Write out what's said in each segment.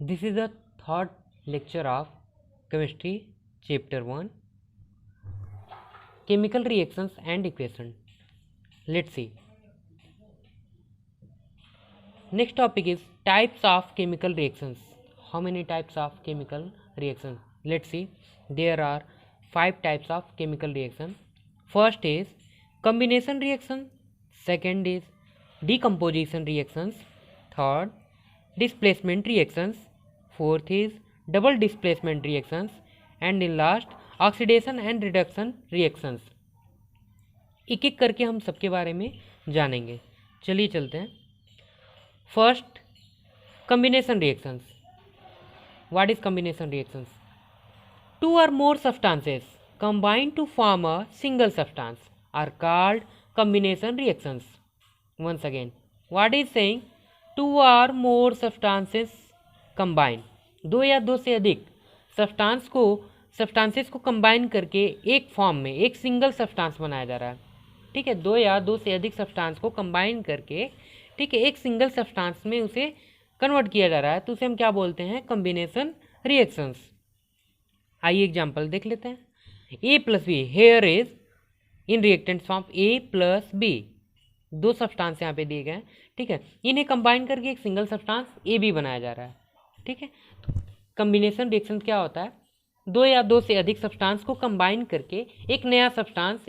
This is the third lecture of chemistry, chapter 1, chemical reactions and equation. Let's see. Next topic is types of chemical reactions. How many types of chemical reactions? Let's see. There are 5 types of chemical reaction. First is combination reaction. Second is decomposition reactions. Third, displacement reactions. Fourth is double displacement reactions. And in last, oxidation and reduction reactions. एक एक करके हम सबके बारे में जानेंगे. चलिए चलते हैं. First, combination reactions. What is combination reactions? Two or more substances combine to form a single substance are called combination reactions. Once again, what is saying? Two or more substances combine. दो या दो से अधिक substances को combine करके एक form में एक सिंगल सब्सटेंस बनाया जा रहा है. ठीक है, दो या दो से अधिक सब्सटेंस को कंबाइन करके, ठीक है, एक सिंगल सब्सटेंस में उसे कन्वर्ट किया जा रहा है, तो उसे हम क्या बोलते हैं? Combination reactions. आइए एग्जांपल देख लेते हैं. A plus B, here is in reactant form A plus B. दो सब्सटेंस यहाँ पे दिए गए हैं. ठीक है, इन्हें कंबाइन करके एक सिंगल सब्सटेंस ए बी बनाया जा रहा है. ठीक है, कॉम्बिनेशन रिएक्शन क्या होता है? दो या दो से अधिक सब्सटेंस को कंबाइन करके एक नया सब्सटेंस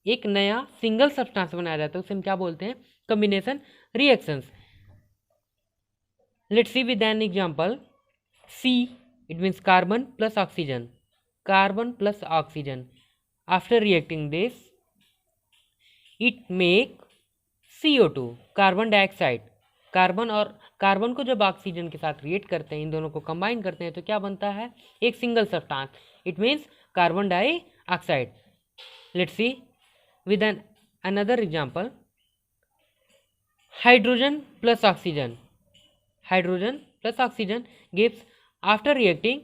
एक नया सिंगल सब्सटेंस बनाया जाता है, उसे हम क्या बोलते हैं? Combination reactions. Let's see with an example. C, it means carbon plus oxygen. Carbon plus oxygen. After reacting this it make CO2, carbon dioxide. Carbon को जब ऑक्सीजन के साथ रिएक्ट करते हैं, इन दोनों को कंबाइन करते हैं, तो क्या बनता है? एक single substance. It means carbon dioxide. Let's see with another example. Hydrogen plus oxygen gives, after reacting,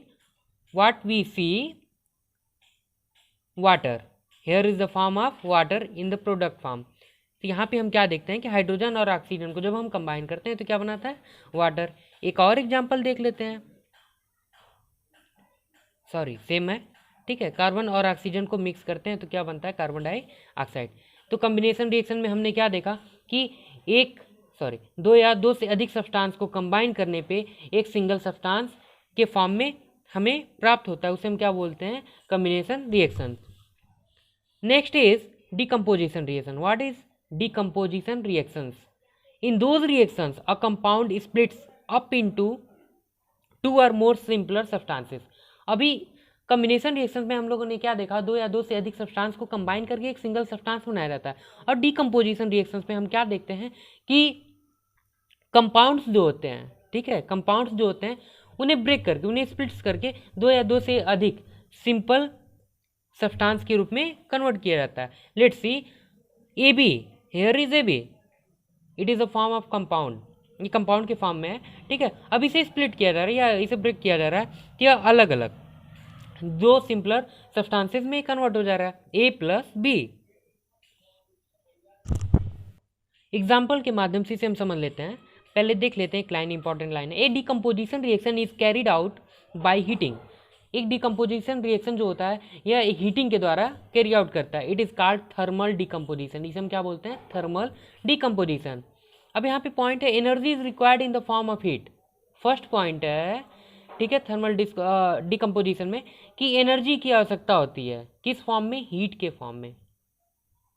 what we see? Water. Here is the form of water in the product form. तो यहाँ पे हम क्या देखते हैं कि hydrogen और oxygen को जब हम कंबाइन करते हैं तो क्या बनाता है? वाटर. एक और एग्जांपल देख लेते हैं. सेम है. ठीक है, कार्बन और ऑक्सीजन को मिक्स करते हैं तो क्या बनता है? Carbon dioxide. तो कॉम्बिनेशन रिएक्शन में हमने क्या देखा कि दो या दो से अधिक सब्सटेंस को कंबाइन करने पे एक सिंगल सब्सटेंस के फॉर्म में हमें प्राप्त होता है, उसे हम क्या बोलते हैं? Combination reaction. Next is decomposition reaction. What is decomposition reactions? In those reactions a compound splits up into two और मोर सिंपलर सब्सटेंसेस. अभी कॉम्बिनेशन रिएक्शन में हम लोगों ने क्या देखा? दो या दो से अधिक सब्सटेंस को कंबाइन करके एक सिंगल सब्सटेंस बनाया जाता है. और डिकम्पोजिशन रिएक्शंस में हम क्या देखते हैं कि कंपाउंड्स जो होते हैं, ठीक है, कंपाउंड्स जो होते हैं उन्हें ब्रेक करके, उन्हें स्प्लिट्स करके दो या दो से अधिक सिंपल सब्सटेंस के रूप में कन्वर्ट किया जाता है. Let's see A B. Here is A B. It is a form of compound. ये कंपाउंड के फॉर्म में है. ठीक है, अब इसे स्प्लिट किया जा रहा है या इसे ब्रेक किया जा रहा है, या अलग अलग दो सिंपलर सब्सटेंसेस में कन्वर्ट हो जा रहा है. ए प्लस बी. एग्जाम्पल के माध्यम से इसे हम समझ लेते हैं. पहले देख लेते हैं एक लाइन, इंपॉर्टेंट लाइन है. A decomposition reaction is carried out by heating. एक डिकम्पोजिशन रिएक्शन जो होता है यह हीटिंग के द्वारा कैरी आउट करता है. It is called thermal decomposition. इसे हम क्या बोलते हैं? Thermal decomposition. अब यहाँ पे पॉइंट है, energy is required in the form of heat. First point है, ठीक है, थर्मल डिकम्पोजिशन में कि एनर्जी की आवश्यकता होती है. किस फॉर्म में? हीट के फॉर्म में.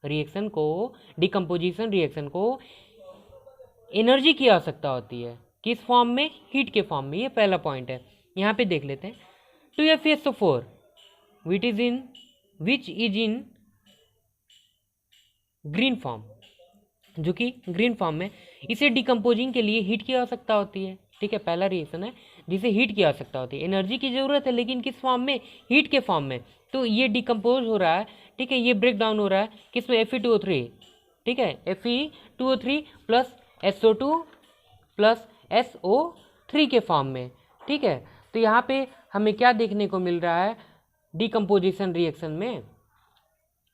रिएक्शन को, डिकम्पोजिशन रिएक्शन को एनर्जी की आवश्यकता होती है. किस फॉर्म में? हीट के फॉर्म में. ये पहला पॉइंट है. यहाँ पे देख लेते हैं. 2FeSO4 which is in green form, जो कि ग्रीन फॉर्म में. इसे डिकम्पोजिंग के लिए हीट की आवश्यकता होती है. ठीक है, पहला रिएक्शन है जिसे हीट की आवश्यकता होती है. एनर्जी की जरूरत है, लेकिन किस फॉर्म में? हीट के फॉर्म में. तो ये डिकम्पोज हो रहा है. ठीक है, ये ब्रेक डाउन हो रहा है किसमें? Fe2O3. ठीक है, Fe2O3 plus SO2 plus SO3 के फॉर्म में. ठीक है, तो यहाँ पे हमें क्या देखने को मिल रहा है डिकम्पोजिशन रिएक्शन में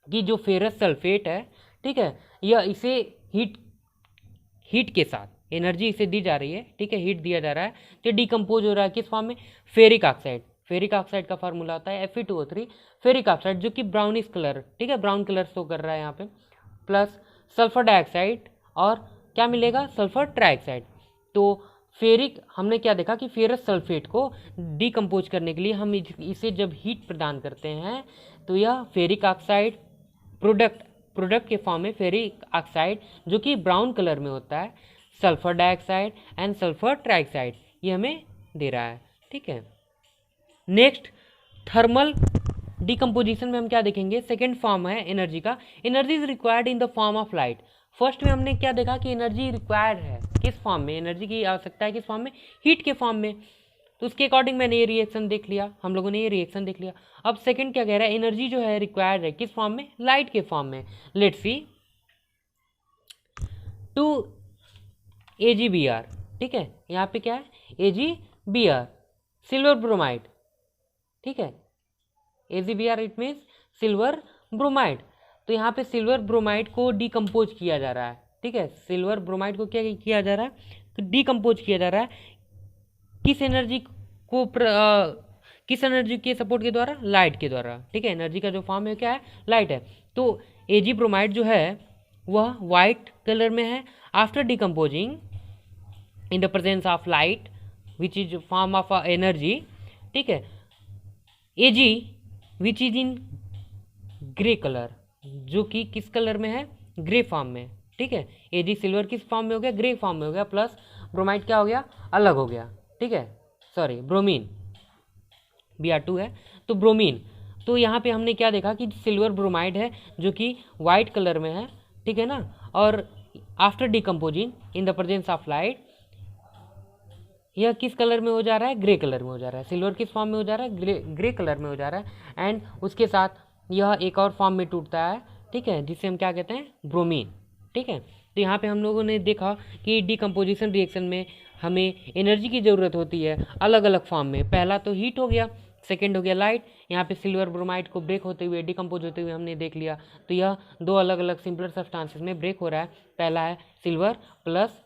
कि जो फेरस सल्फेट है, ठीक है, यह इसे हीट के साथ, एनर्जी इसे दी जा रही है, ठीक है, हीट दिया जा रहा है, तो डिकम्पोज हो रहा है किस फॉर्म में, फेरिक ऑक्साइड। फेरिक ऑक्साइड का फार्मूला होता है Fe2O3 फेरिक ऑक्साइड, जो कि ब्राउनिश कलर, ठीक है, ब्राउन कलर शो कर रहा है यहाँ पे, प्लस सल्फर डाइऑक्साइड और क्या मिलेगा, सल्फर ट्राइऑक्साइड। तो फेरिक हमने क्या देखा कि फेरस सल्फेट को डिकम्पोज करने के लिए हम इसे जब हीट प्रदान करते हैं तो यह फेरिक ऑक्साइड प्रोडक्ट के फॉर्म में फेरिक ऑक्साइड जो कि ब्राउन कलर में होता है, sulphur dioxide and sulphur trioxide, ये हमें दे रहा है, ठीक है। नेक्स्ट थर्मल डिकम्पोजिशन में हम क्या देखेंगे, सेकेंड फॉर्म है एनर्जी का, energy is required in the form of light. First में हमने क्या देखा कि एनर्जी रिक्वायर्ड है किस फॉर्म में, एनर्जी की आवश्यकता है किस फॉर्म में, हीट के फॉर्म में, तो उसके अकॉर्डिंग मैंने ये रिएक्शन देख लिया, हम लोगों ने ये रिएक्शन देख लिया। अब सेकंड क्या कह रहा है, एनर्जी जो है रिक्वायर्ड है किस फॉर्म में, लाइट के फॉर्म में। लेट्स सी 2 AgBr, ठीक है, यहाँ पे क्या है AgBr सिल्वर ब्रोमाइड, ठीक है, AgBr it means silver bromide. तो यहाँ पे सिल्वर ब्रोमाइड को डिकम्पोज किया जा रहा है, ठीक है, सिल्वर ब्रोमाइड को क्या किया जा रहा है, तो डिकम्पोज किया जा रहा है किस एनर्जी को किस एनर्जी के सपोर्ट के द्वारा, लाइट के द्वारा, ठीक है, एनर्जी का जो फॉर्म है क्या है, लाइट है। तो Ag ब्रोमाइड जो है वह वाइट कलर में है after decomposing in the presence of light which is form of energy, ठीक है। Ag which is in grey colour, जो कि किस कलर में है, ग्रे फॉर्म में, ठीक है। Ag सिल्वर किस फॉर्म में हो गया, ग्रे फॉर्म में हो गया, प्लस ब्रोमाइड क्या हो गया, अलग हो गया, ठीक है, सॉरी ब्रोमीन, Br2 है तो ब्रोमीन। तो यहाँ पे हमने क्या देखा कि सिल्वर ब्रोमाइड है जो कि वाइट कलर में है, ठीक है ना, और after decomposing in the presence of light यह किस कलर में हो जा रहा है, ग्रे कलर में हो जा रहा है। सिल्वर किस फॉर्म में हो जा रहा है, ग्रे कलर में हो जा रहा है, एंड उसके साथ यह एक और फॉर्म में टूटता है, ठीक है, जिसे हम क्या कहते हैं, ब्रोमीन, ठीक है। तो यहाँ पे हम लोगों ने देखा कि डिकम्पोजिशन रिएक्शन में हमें एनर्जी की ज़रूरत होती है अलग अलग फॉर्म में, पहला तो हीट हो गया, सेकेंड हो गया लाइट। यहाँ पे सिल्वर ब्रोमाइड को ब्रेक होते हुए, डिकम्पोज होते हुए हमने देख लिया, तो यह दो अलग अलग सिंपलर सब्सटेंसेस में ब्रेक हो रहा है, पहला है सिल्वर प्लस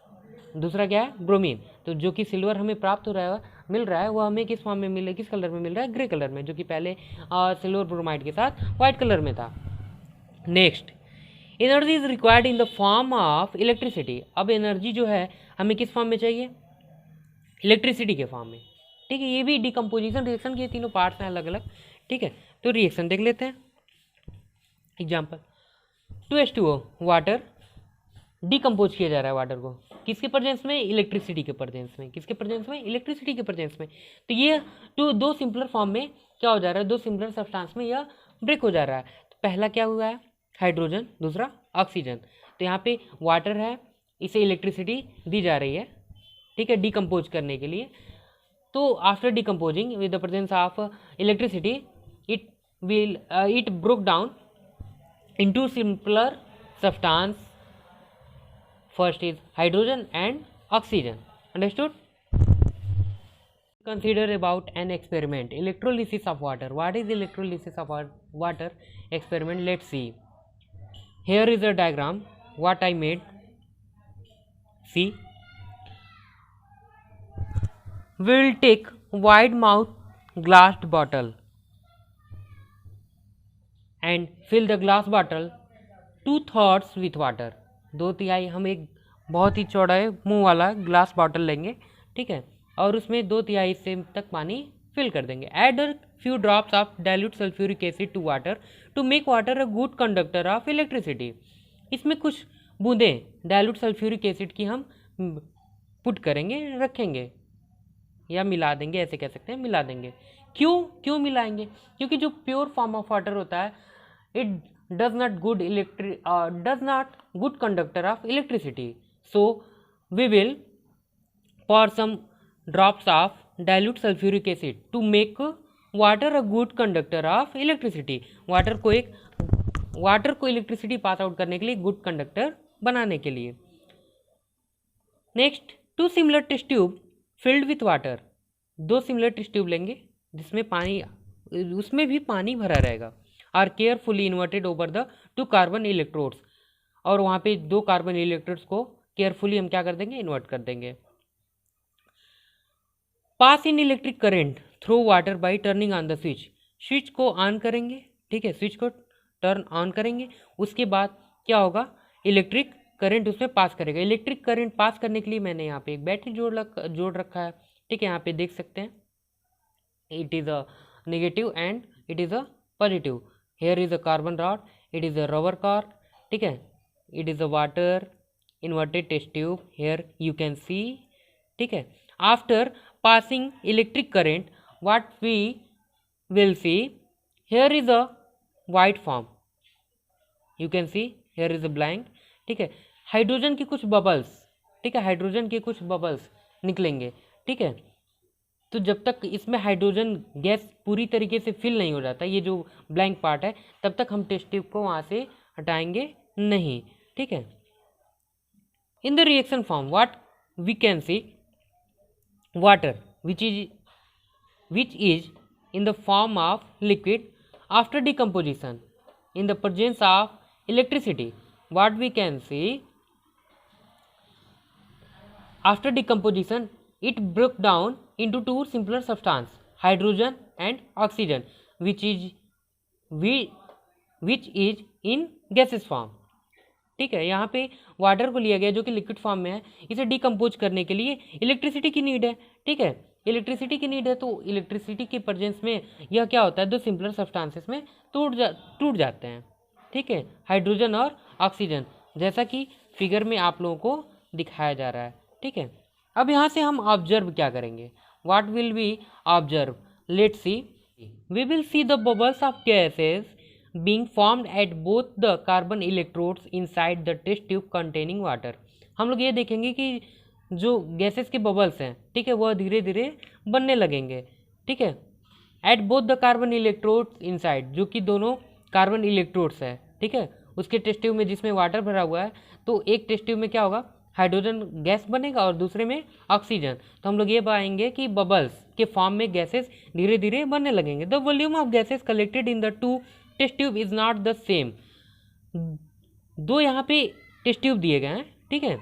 दूसरा क्या है, ब्रोमीन। तो जो कि सिल्वर हमें प्राप्त हो रहा है, मिल रहा है, वो हमें किस फॉर्म में मिले, किस कलर में मिल रहा है, ग्रे कलर में, जो कि पहले सिल्वर ब्रोमाइड के साथ वाइट कलर में था। Next energy is required in the form of electricity. अब एनर्जी जो है हमें किस फॉर्म में चाहिए, इलेक्ट्रिसिटी के फॉर्म में, ठीक है। ये भी डिकम्पोजिशन रिएक्शन के तीनों पार्ट्स हैं अलग अलग, ठीक है। तो रिएक्शन देख लेते हैं, एग्जाम्पल 2H2O वाटर, डिकम्पोज किया जा रहा है वाटर को किसके प्रेजेंस में, इलेक्ट्रिसिटी के प्रेजेंस में, किसके प्रेजेंस में, इलेक्ट्रिसिटी के प्रेजेंस में। तो ये दो सिंपलर फॉर्म में क्या हो जा रहा है, दो सिंपलर सब्सटेंस में यह ब्रेक हो जा रहा है। तो पहला क्या हुआ है, हाइड्रोजन, दूसरा ऑक्सीजन। तो यहाँ पे वाटर है, इसे इलेक्ट्रिसिटी दी जा रही है, ठीक है, डिकम्पोज करने के लिए। तो after decomposing with the presence of electricity it broke down into simpler substance, first is hydrogen and oxygen, understood. Consider about an experiment, electrolysis of water. What is electrolysis of water experiment? Let's see. Here is a diagram what I made. See, we will take wide mouth glass bottle and fill the glass bottle 2/3 with water. 2/3 हम एक बहुत ही चौड़ा मुंह वाला glass bottle लेंगे, ठीक है, और उसमें 2/3 से तक पानी फिल कर देंगे। Add a few drops of dilute sulphuric acid to water to make water a good conductor of electricity. इसमें कुछ बूंदें डाइल्यूट सल्फ्यूरिक एसिड की हम पुट करेंगे, रखेंगे या मिला देंगे, ऐसे कह सकते हैं, मिला देंगे। क्यों मिलाएंगे, क्योंकि जो प्योर फॉर्म ऑफ वाटर होता है it does not good conductor of electricity, so we will pour some drops of dilute sulfuric acid to make water a good conductor of electricity. Water को इलेक्ट्रिसिटी पास आउट करने के लिए good conductor बनाने के लिए। Next 2 similar test tube filled with water, 2 similar test tube लेंगे जिसमें पानी, उसमें भी पानी भरा रहेगा, are carefully inverted over the 2 carbon electrodes, और वहाँ पे 2 कार्बन इलेक्ट्रोड्स को केयरफुली हम क्या कर देंगे, इन्वर्ट कर देंगे। Pass in electric current through water by turning on the switch, switch को ऑन करेंगे, ठीक है, स्विच को टर्न ऑन करेंगे, उसके बाद क्या होगा, इलेक्ट्रिक करंट उसमें पास करेगा। इलेक्ट्रिक करंट पास करने के लिए मैंने यहाँ पे एक बैटरी जोड़ रखा है, ठीक है, यहाँ पे देख सकते हैं, it is a negative and it is a positive. Here is a carbon rod, it is a rubber cork, ठीक है, it is a water inverted test tube, here you can see, ठीक है। After passing electric current, what we will see, here is a white form, you can see here is a blank, ठीक है। Hydrogen की कुछ bubbles, ठीक है, hydrogen के कुछ बबल्स निकलेंगे, ठीक है। तो जब तक इसमें हाइड्रोजन गैस पूरी तरीके से फिल नहीं हो जाता, ये जो ब्लैंक पार्ट है, तब तक हम टेस्ट ट्यूब को वहाँ से हटाएंगे नहीं, ठीक है। In the reaction form what we can see, water which is in the form of liquid after decomposition in the presence of electricity, what we can see, after decomposition it broke down into two simpler substance, hydrogen and oxygen, which is in gaseous form, ठीक है। यहाँ पे water को लिया गया जो कि liquid form में है, इसे डिकम्पोज करने के लिए इलेक्ट्रिसिटी की नीड है, ठीक है, इलेक्ट्रिसिटी की नीड है। तो इलेक्ट्रिसिटी के प्रेजेंस में यह क्या होता है, दो सिंपलर सब्सटेंसेस में टूट जाते हैं, ठीक है, हाइड्रोजन और ऑक्सीजन, जैसा कि फिगर में आप लोगों को दिखाया जा रहा है, ठीक है। अब यहाँ से हम ऑब्जर्व क्या करेंगे, what will be observe, let's see, we will see the bubbles of gases being formed at both the carbon electrodes inside the test tube containing water। हम लोग ये देखेंगे कि जो गैसेस के बबल्स हैं, ठीक है, वह धीरे धीरे बनने लगेंगे, ठीक है, at both the carbon electrodes inside, जो कि दोनों कार्बन इलेक्ट्रोड्स है, ठीक है, उसके टेस्ट ट्यूब में जिसमें वाटर भरा हुआ है, तो एक टेस्ट ट्यूब में क्या होगा, हाइड्रोजन गैस बनेगा और दूसरे में ऑक्सीजन। तो हम लोग ये पाएंगे कि बबल्स के फॉर्म में गैसेस धीरे धीरे बनने लगेंगे। The volume of gases collected in the two test tube is not the same, दो यहाँ पे टेस्ट ट्यूब दिए गए हैं, ठीक है।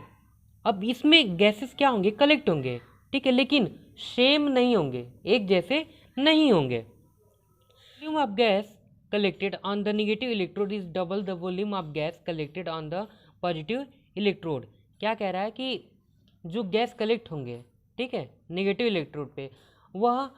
अब इसमें गैसेस क्या होंगे, कलेक्ट होंगे, ठीक है, लेकिन सेम नहीं होंगे, एक जैसे नहीं होंगे। Volume of gas collected on the negative electrode is double the volume of gas collected on the positive electrode. क्या कह रहा है कि जो गैस कलेक्ट होंगे, ठीक है, नेगेटिव इलेक्ट्रोड पे, वह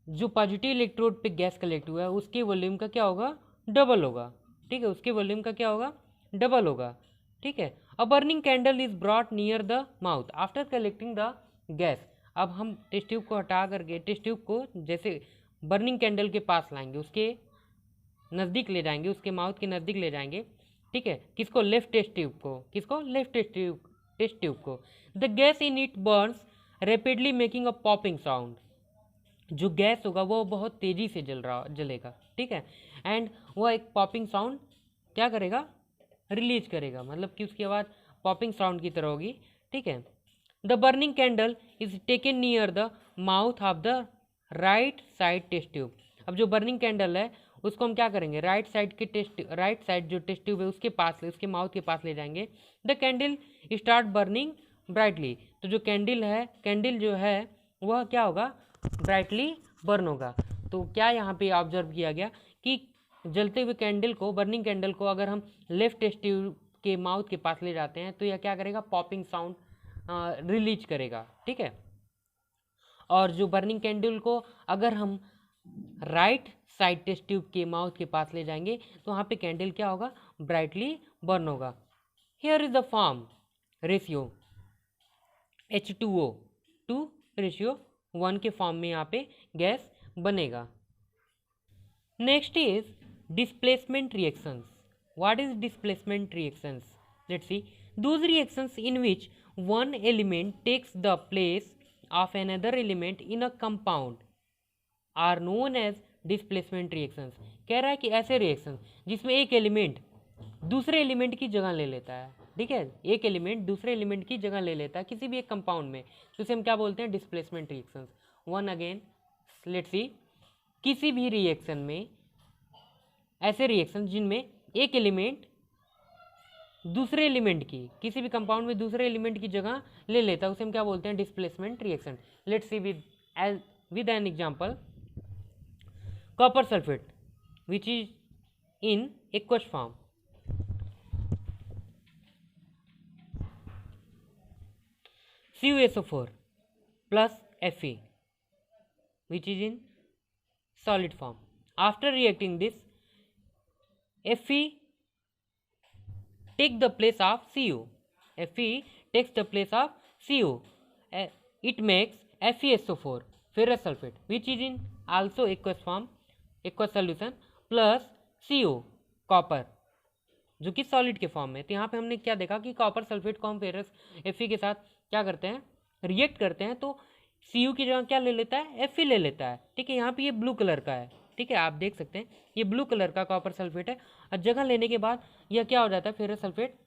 जो पॉजिटिव इलेक्ट्रोड पे गैस कलेक्ट हुआ है उसके वॉल्यूम का क्या होगा, डबल होगा, ठीक है, उसके वॉल्यूम का क्या होगा, डबल होगा, ठीक है। अ burning candle is brought near the mouth after collecting the gas. अब हम टेस्ट ट्यूब को हटा करके टेस्ट ट्यूब को जैसे बर्निंग कैंडल के पास लाएंगे, उसके नज़दीक ले जाएंगे, उसके माउथ के नज़दीक ले जाएंगे, ठीक है, किसको, लेफ्ट टेस्ट ट्यूब को, किसको, लेफ्ट टेस्ट ट्यूब को। The gas in it Burns rapidly making a popping sound, जो गैस होगा वो बहुत तेज़ी से जलेगा, ठीक है, एंड वह एक पॉपिंग साउंड क्या करेगा, रिलीज करेगा, मतलब कि उसकी आवाज़ पॉपिंग साउंड की तरह होगी, ठीक है। The burning candle is taken near the mouth of the right side test tube. अब जो बर्निंग कैंडल है उसको हम क्या करेंगे, राइट साइड जो टेस्ट ट्यूब है उसके पास, उसके माउथ के पास ले जाएंगे। The candle start burning brightly, तो जो कैंडल जो है वह क्या होगा, ब्राइटली बर्न होगा। तो क्या यहाँ पे ऑब्जर्व किया गया कि जलते हुए कैंडल को, बर्निंग कैंडल को अगर हम लेफ्ट टेस्ट ट्यूब के माउथ के पास ले जाते हैं तो यह क्या करेगा, पॉपिंग साउंड रिलीज करेगा, ठीक है। और जो बर्निंग कैंडल को अगर हम राइट साइड टेस्ट ट्यूब के माउथ के पास ले जाएंगे तो वहाँ पे कैंडल क्या होगा, ब्राइटली बर्न होगा। Here is the form ratio H2O to ratio 1 के फॉर्म में यहाँ पे गैस बनेगा। Next is displacement reactions. What is displacement reactions, let's see, those reactions in which one element takes the place of another element in a compound are known as displacement reactions। कह रहा है कि ऐसे reaction जिसमें एक element दूसरे element की जगह ले लेता है, ठीक है, एक एलिमेंट दूसरे एलिमेंट की जगह ले लेता है किसी भी एक कंपाउंड में, तो उसे हम क्या बोलते हैं, displacement reactions. One again let's see, किसी भी रिएक्शन में ऐसे रिएक्शन जिनमें एक एलिमेंट दूसरे एलिमेंट की, किसी भी कंपाउंड में दूसरे एलिमेंट की जगह ले लेता है, उसे हम क्या बोलते हैं, displacement reaction. Let's see with an example, copper sulphate which is in aqueous form, CuSO4 plus Fe which is in solid form. After reacting this, Fe take the place of Cu. Fe takes the place of Cu. It makes FeSO4 ferrous sulfate which is in also aqueous form, aqueous solution plus Cu copper जो कि solid के form में। तो यहाँ पे हमने क्या देखा कि कॉपर सल्फेट को हम फेरस Fe के साथ क्या करते हैं, रिएक्ट करते हैं, तो Cu की जगह क्या ले लेता है, Fe ले लेता है। ठीक है, यहाँ पे ये ब्लू कलर का है, ठीक है, आप देख सकते हैं ये ब्लू कलर का कॉपर सल्फेट है, और जगह लेने के बाद यह क्या हो जाता है, फेरस सल्फेट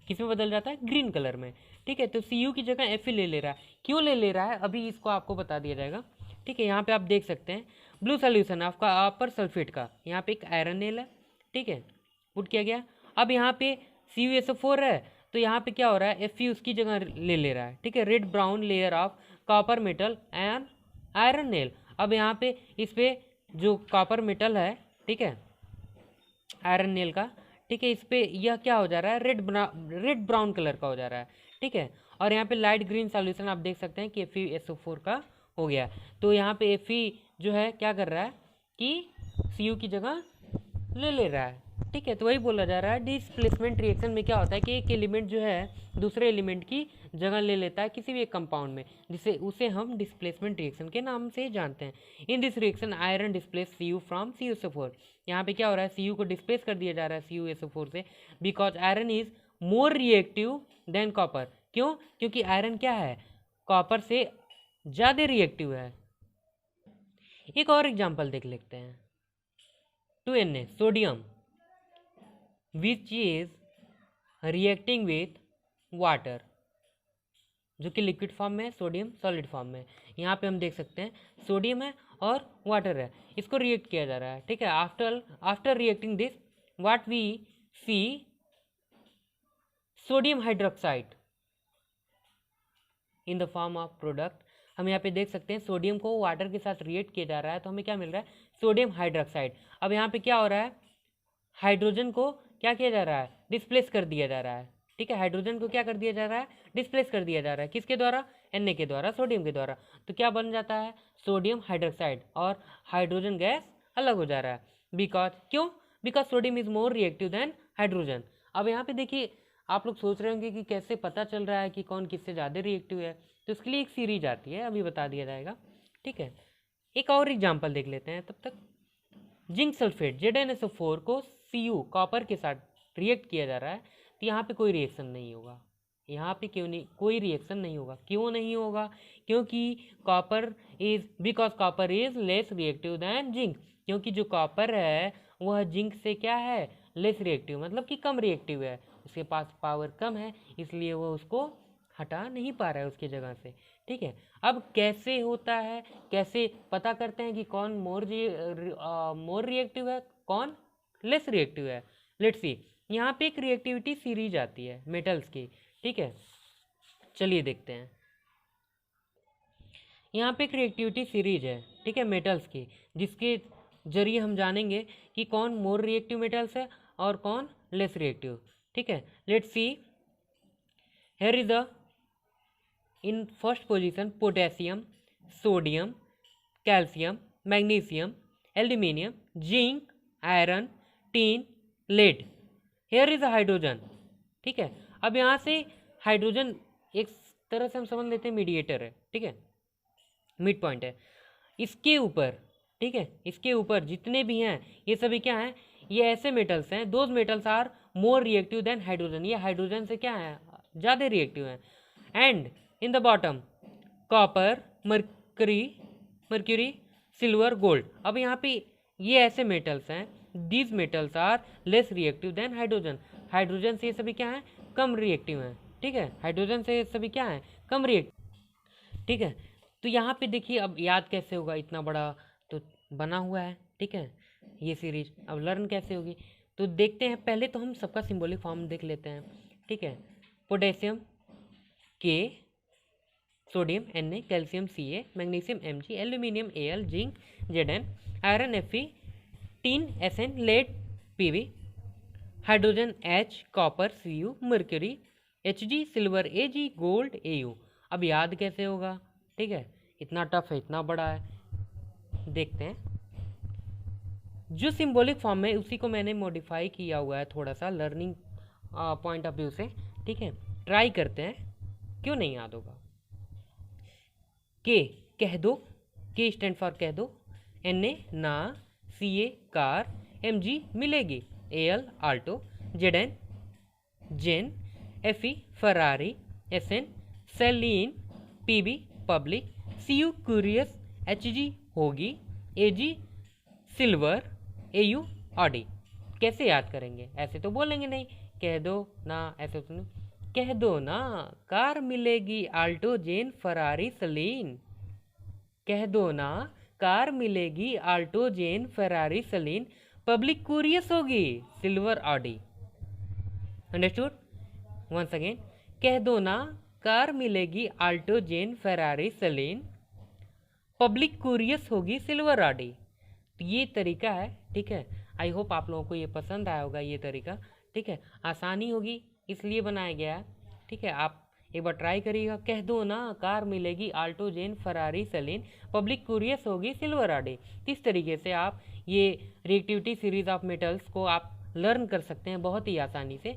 किस में बदल जाता है, ग्रीन कलर में। ठीक है, तो Cu की जगह Fe ले रहा है। क्यों ले रहा है अभी इसको आपको बता दिया जाएगा। ठीक है, यहाँ पे आप देख सकते हैं ब्लू सोल्यूशन आपका कॉपर सल्फेट का, यहाँ पे एक आयरन नेल है, ठीक है, पुट किया गया। अब यहाँ पे CuSO4 है, तो यहाँ पे क्या हो रहा है, Fe उसकी जगह ले रहा है। ठीक है, red brown layer of copper metal and iron nail. अब यहाँ पे इस पे जो कॉपर मेटल है, ठीक है, आयरन नेल का, ठीक है, इस पे यह क्या हो जा रहा है, रेड ब्राउन कलर का हो जा रहा है। ठीक है, और यहाँ पे लाइट ग्रीन सॉल्यूशन आप देख सकते हैं कि FeSO4 का हो गया। तो यहाँ पे Fe जो है क्या कर रहा है कि Cu की जगह ले रहा है। ठीक है, तो वही बोला जा रहा है, डिस्प्लेसमेंट रिएक्शन में क्या होता है कि एक एलिमेंट जो है दूसरे एलिमेंट की जगह ले लेता है किसी भी एक कंपाउंड में, जिसे उसे हम डिस्प्लेसमेंट रिएक्शन के नाम से जानते हैं। In this reaction iron displace Cu from CuSO4। यहाँ पे क्या हो रहा है, Cu को डिस्प्लेस कर दिया जा रहा है CuSO4 से, because iron is more reactive than copper. क्यों, क्योंकि आयरन क्या है, कॉपर से ज़्यादा रिएक्टिव है। एक और एग्जाम्पल देख लेते हैं, 2Na sodium which is reacting with water, जो कि लिक्विड फॉर्म में है, सोडियम सॉलिड फॉर्म में। यहाँ पे हम देख सकते हैं सोडियम है और वाटर है, इसको रिएक्ट किया जा रहा है। ठीक है, after reacting this what we see, sodium hydroxide in the form of product. हम यहाँ पे देख सकते हैं सोडियम को वाटर के साथ रिएक्ट किया जा रहा है, तो हमें क्या मिल रहा है, सोडियम हाइड्रोक्साइड। अब यहाँ पे क्या हो रहा है, हाइड्रोजन को क्या किया जा रहा है, डिस्प्लेस कर दिया जा रहा है। ठीक है, हाइड्रोजन को क्या कर दिया जा रहा है, डिस्प्लेस कर दिया जा रहा है, किसके द्वारा, Na के द्वारा, सोडियम के द्वारा। तो क्या बन जाता है, सोडियम हाइड्रोक्साइड, और हाइड्रोजन गैस अलग हो जा रहा है। बिकॉज क्यों, because sodium is more reactive than hydrogen. अब यहाँ पे देखिए, आप लोग सोच रहे होंगे कि कैसे पता चल रहा है कि कौन किससे ज़्यादा रिएक्टिव है, तो इसके लिए एक सीरीज आती है, अभी बता दिया जाएगा। ठीक है, एक और एग्जाम्पल देख लेते हैं तब तक। जिंक सल्फेट ZnSO4 को Cu कॉपर के साथ रिएक्ट किया जा रहा है, तो यहाँ पे कोई रिएक्शन नहीं होगा। यहाँ पे क्यों नहीं, कोई रिएक्शन नहीं होगा, क्यों नहीं होगा, क्योंकि because copper is less reactive than zinc. क्योंकि जो कॉपर है वह जिंक से क्या है, लेस रिएक्टिव, मतलब कि कम रिएक्टिव है, उसके पास पावर कम है, इसलिए वह उसको हटा नहीं पा रहा है उसकी जगह से। ठीक है, अब कैसे होता है, कैसे पता करते हैं कि कौन मोर रिएक्टिव है, कौन लेस रिएक्टिव है। लेट्स सी, यहाँ पे एक रिएक्टिविटी सीरीज आती है मेटल्स की। ठीक है, चलिए देखते हैं। यहाँ पे एक रिएक्टिविटी सीरीज है, ठीक है, मेटल्स की, जिसके जरिए हम जानेंगे कि कौन मोर रिएक्टिव मेटल्स है और कौन लेस रिएक्टिव। ठीक है, let's see, here is the in first position potassium, sodium, calcium, magnesium, aluminium, zinc, iron, tin, lead. Here is a hydrogen. ठीक है, अब यहाँ से हाइड्रोजन एक तरह से हम समझ लेते हैं मीडिएटर है। ठीक है, मिड पॉइंट है इसके ऊपर। ठीक है, इसके ऊपर जितने भी हैं ये सभी क्या हैं, ये ऐसे मेटल्स हैं, those metals are more reactive than hydrogen, ये हाइड्रोजन से क्या है, ज़्यादा रिएक्टिव हैं। And in the bottom copper, mercury, silver, gold. अब यहाँ पे ये ऐसे मेटल्स हैं, these metals are less reactive than hydrogen, hydrogen से ये सभी क्या हैं, कम रिएक्टिव हैं। ठीक है, हाइड्रोजन से ये सभी क्या हैं, कम रिएक्टिव। ठीक है, तो यहाँ पे देखिए अब याद कैसे होगा, इतना बड़ा तो बना हुआ है। ठीक है, ये सीरीज अब लर्न कैसे होगी, तो देखते हैं, पहले तो हम सबका सिंबॉलिक फॉर्म देख लेते हैं, ठीक है। Potassium K, sodium Na, calcium Ca, magnesium Mg, aluminium Al, zinc Zn, iron Fe, tin Sn, lead Pb, hydrogen H, copper Cu, mercury Hg, silver Ag, gold Au। अब याद कैसे होगा, ठीक है, इतना टफ है, इतना बड़ा है। देखते हैं, जो सिंबॉलिक फॉर्म है उसी को मैंने मॉडिफाई किया हुआ है थोड़ा सा लर्निंग पॉइंट ऑफ व्यू से, ठीक है। ट्राई करते हैं, क्यों नहीं याद होगा। के कह दो, के स्टैंड फॉर कह दो, Na ना, Ca कार, Mg मिलेगी, Al आल्टो, Zn जेन, Fe Ferrari, Sn Celine, Pb public, Cu curious, Hg होगी, Ag सिल्वर, Au ऑडी। कैसे याद करेंगे, ऐसे तो बोलेंगे नहीं, कह दो ना, ऐसे तो नहीं, कह दो ना, कार मिलेगी आल्टो जेन फरारी सलीन, कह दो ना, कार मिलेगी Alto Zen Ferrari Saleen, public curious होगी, silver Audi. Understood? Once again, कह दो ना, कार मिलेगी Alto Zen Ferrari Saleen, public curious होगी, सिल्वर ऑडी। तो ये तरीका है, ठीक है। आई होप आप लोगों को ये पसंद आया होगा ये तरीका, ठीक है। आसानी होगी इसलिए बनाया गया है, ठीक है। आप एक बार ट्राई करिएगा, कह दो ना, कार मिलेगी Alto Zen Ferrari Saleen, public curious होगी, सिल्वर ऑडी। इस तरीके से आप ये रिएक्टिविटी सीरीज ऑफ मेटल्स को आप लर्न कर सकते हैं बहुत ही आसानी से।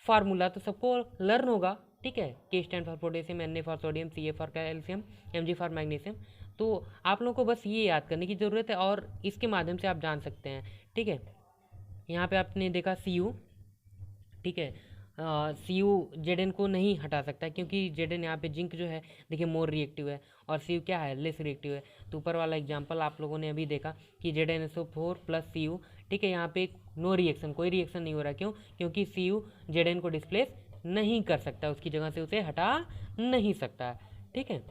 फार्मूला तो सबको लर्न होगा, ठीक है। के stand for potassium, Na for sodium, Ca for calcium, Mg for magnesium. तो आप लोगों को बस ये याद करने की ज़रूरत है और इसके माध्यम से आप जान सकते हैं, ठीक है। यहाँ पे आपने देखा Cu, ठीक है। Cu Zn को नहीं हटा सकता क्योंकि Zn यहाँ पे जिंक जो है देखिए मोर रिएक्टिव है और Cu क्या है, लेस रिएक्टिव है। तो ऊपर वाला एग्जांपल आप लोगों ने अभी देखा कि ZnSO4 प्लस Cu, ठीक है। यहाँ पे नो रिएक्शन, कोई रिएक्शन नहीं हो रहा, क्यों? क्योंकि Cu Zn को डिस्प्लेस नहीं कर सकता, उसकी जगह से उसे हटा नहीं सकता, ठीक है।